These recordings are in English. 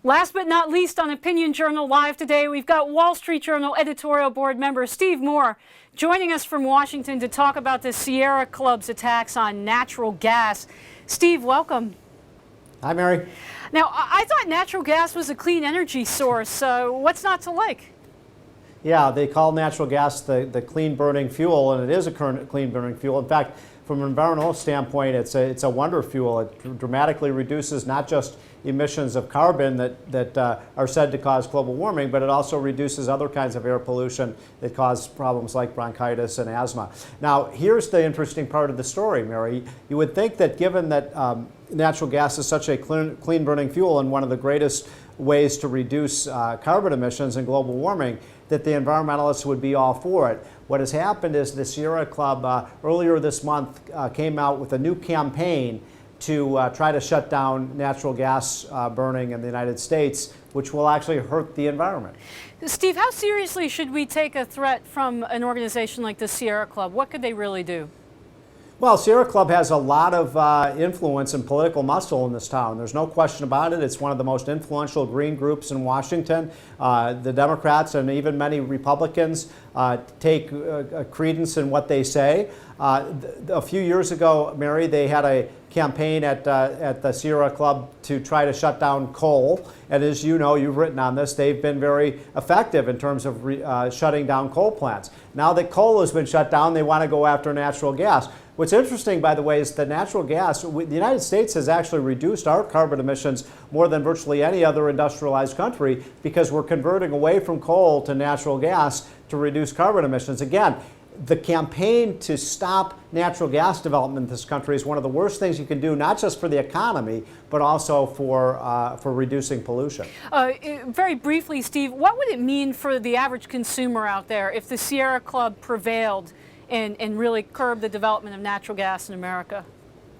Last but not least, on Opinion Journal Live today, we've got Wall Street Journal editorial board member Steve Moore joining us from Washington to talk about the Sierra Club's attacks on natural gas. Steve, welcome. Hi, Mary. Now, I thought natural gas was a clean energy source, so what's not to like? Yeah, they call natural gas the clean-burning fuel, and it is a clean-burning fuel. In fact, from an environmental standpoint, it's a wonder fuel. It dramatically reduces not just emissions of carbon that are said to cause global warming, but it also reduces other kinds of air pollution that cause problems like bronchitis and asthma. Now, here's the interesting part of the story, Mary. You would think that given that natural gas is such a clean-burning fuel and one of the greatest ways to reduce carbon emissions and global warming, that the environmentalists would be all for it. What has happened is the Sierra Club earlier this month came out with a new campaign to try to shut down natural gas burning in the United States, which will actually hurt the environment. Steve, how seriously should we take a threat from an organization like the Sierra Club? What could they really do? Well, Sierra Club has a lot of influence and political muscle in this town. There's no question about it. It's one of the most influential green groups in Washington. The Democrats and even many Republicans take credence in what they say. A few years ago, Mary, they had a campaign at the Sierra Club to try to shut down coal. And as you know, you've written on this, they've been very effective in terms of shutting down coal plants. Now that coal has been shut down, they want to go after natural gas. What's interesting, by the way, is that natural gas, the United States has actually reduced our carbon emissions more than virtually any other industrialized country because we're converting away from coal to natural gas to reduce carbon emissions. Again, the campaign to stop natural gas development in this country is one of the worst things you can do, not just for the economy, but also for reducing pollution. Very briefly, Steve, what would it mean for the average consumer out there if the Sierra Club prevailed and really curb the development of natural gas in America?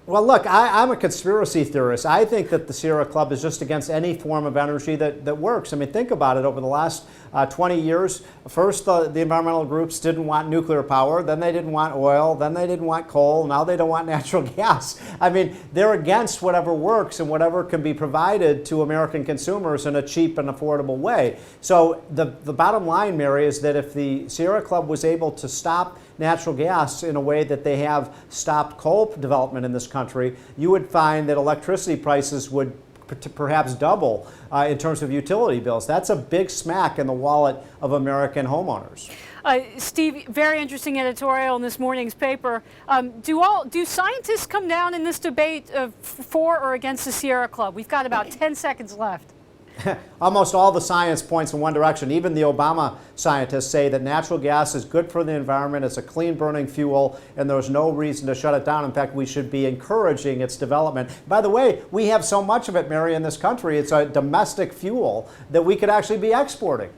Well, look, I'm a conspiracy theorist. I think that the Sierra Club is just against any form of energy that works. I mean, think about it. Over the last 20 years, first the environmental groups didn't want nuclear power, then they didn't want oil, then they didn't want coal, now they don't want natural gas. I mean, they're against whatever works and whatever can be provided to American consumers in a cheap and affordable way. So the bottom line, Mary, is that if the Sierra Club was able to stop natural gas in a way that they have stopped coal development in this country, you would find that electricity prices would perhaps double in terms of utility bills. That's a big smack in the wallet of American homeowners. Steve, very interesting editorial in this morning's paper. Do scientists come down in this debate for or against the Sierra Club? We've got about 10 seconds left. Almost all the science points in one direction. Even the Obama scientists say that natural gas is good for the environment, it's a clean-burning fuel, and there's no reason to shut it down. In fact, we should be encouraging its development. By the way, we have so much of it, Mary, in this country. It's a domestic fuel that we could actually be exporting.